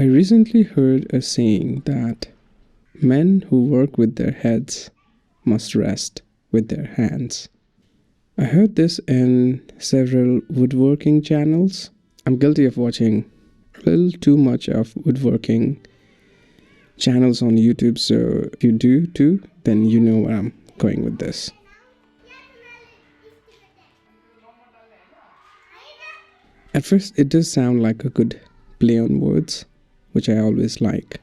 I recently heard a saying that men who work with their heads must rest with their hands. I heard this in several woodworking channels. I'm guilty of watching a little too much of woodworking channels on YouTube, so if you do too, then you know where I'm going with this. At first, it does sound like a good play on words, which I always like.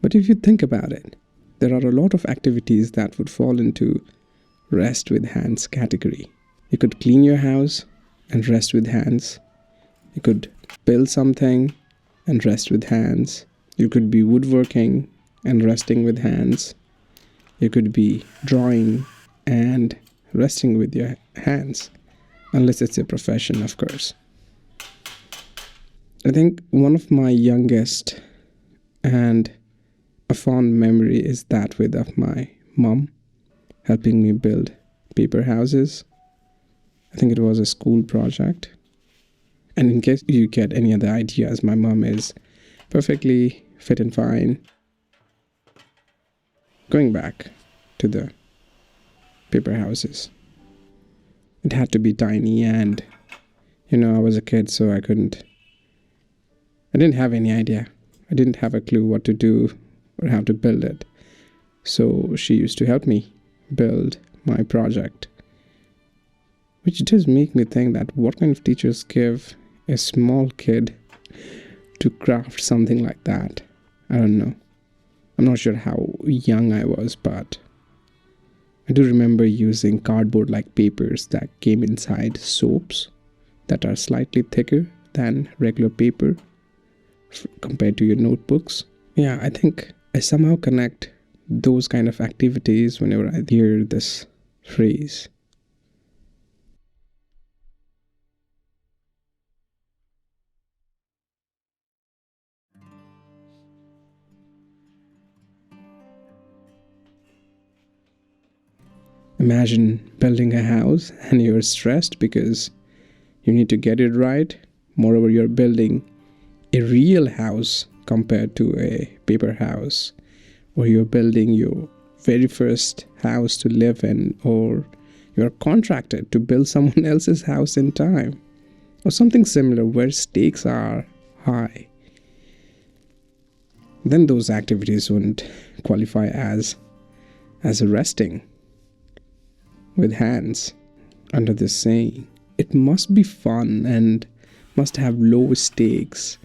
But if you think about it, there are a lot of activities that would fall into rest with hands category. You could clean your house and rest with hands. You could build something and rest with hands. You could be woodworking and resting with hands. You could be drawing and resting with your hands, unless it's a profession, of course. I think one of my youngest and a fond memory is that with of my mom helping me build paper houses. I think it was a school project. And in case you get any other ideas, my mom is perfectly fit and fine. Going back to the paper houses, it had to be tiny, and I was a kid, so I didn't have any idea. I didn't have a clue what to do or how to build it. So she used to help me build my project, which does make me think that what kind of teachers give a small kid to craft something like that? I don't know. I'm not sure how young I was, but I do remember using cardboard-like papers that came inside soaps that are slightly thicker than regular paper compared to your notebooks. Yeah, I think I somehow connect those kind of activities whenever I hear this phrase. Imagine building a house and you're stressed because you need to get it right. Moreover, you're building a real house compared to a paper house, or you're building your very first house to live in, or you're contracted to build someone else's house in time, or something similar where stakes are high. Then those activities wouldn't qualify as a resting with hands under this saying. It must be fun and must have low stakes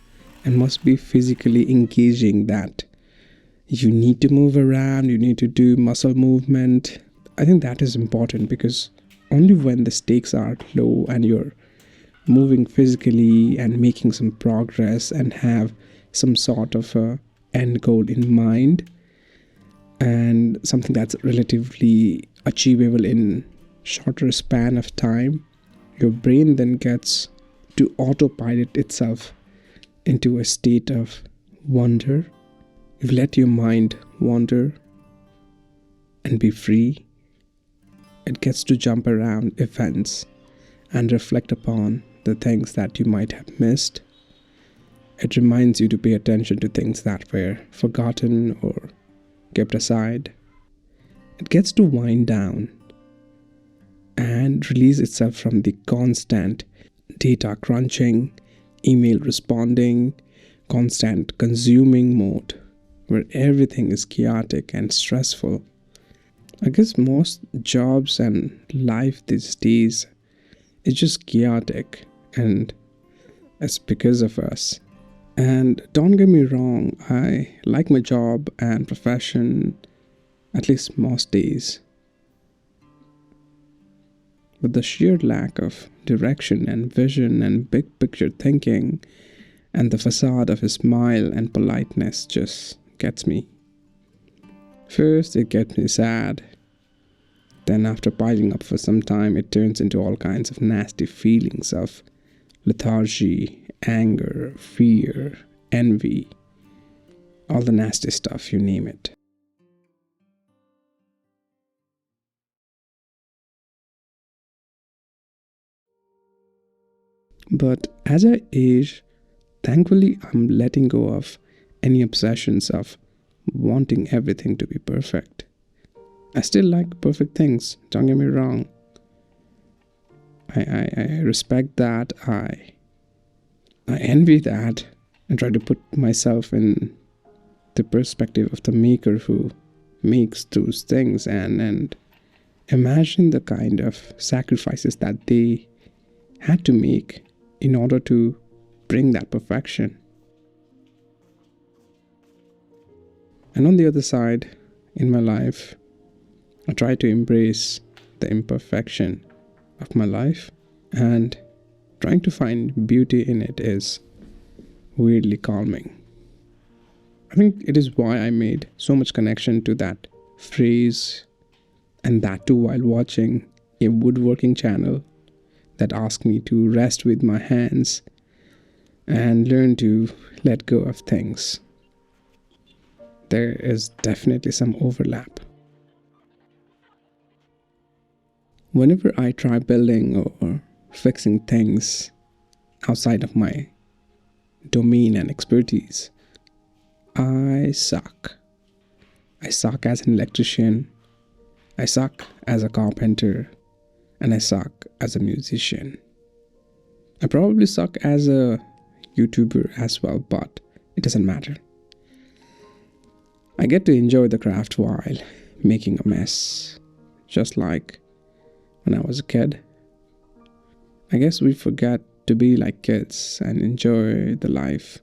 and must be physically engaging, that you need to move around, you need to do muscle movement. I think that is important, because only when the stakes are low and you're moving physically and making some progress and have some sort of a end goal in mind, and something that's relatively achievable in shorter span of time, your brain then gets to autopilot itself into a state of wonder. You let your mind wander and be free. It gets to jump around events and reflect upon the things that you might have missed. It reminds you to pay attention to things that were forgotten or kept aside. It gets to wind down and release itself from the constant data crunching, email responding, constant consuming mode where everything is chaotic and stressful. I guess most jobs and life these days is just chaotic, and it's because of us. And don't get me wrong, I like my job and profession, at least most days. But the sheer lack of direction and vision and big picture thinking and the facade of a smile and politeness just gets me. First, it gets me sad. Then, after piling up for some time, it turns into all kinds of nasty feelings of lethargy, anger, fear, envy, all the nasty stuff, you name it. But as I age, Thankfully, I'm letting go of any obsessions of wanting everything to be perfect. I still like perfect things, don't get me wrong. I respect that. I envy that and try to put myself in the perspective of the maker who makes those things and imagine the kind of sacrifices that they had to make in order to bring that perfection. And on the other side, in my life, I try to embrace the imperfection of my life, and trying to find beauty in it is weirdly calming. I think it is why I made so much connection to that phrase, and that too while watching a woodworking channel that asked me to rest with my hands and learn to let go of things. There is definitely some overlap. Whenever I try building or fixing things outside of my domain and expertise, I suck. I suck as an electrician, I suck as a carpenter, and I suck as a musician. I probably suck as a YouTuber as well, but it doesn't matter. I get to enjoy the craft while making a mess, just like when I was a kid. I guess we forget to be like kids and enjoy the life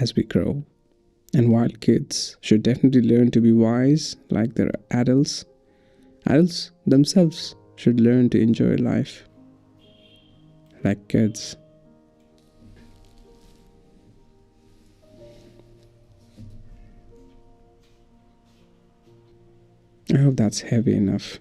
as we grow. And while kids should definitely learn to be wise like their adults, adults themselves should learn to enjoy life like kids. I hope that's heavy enough.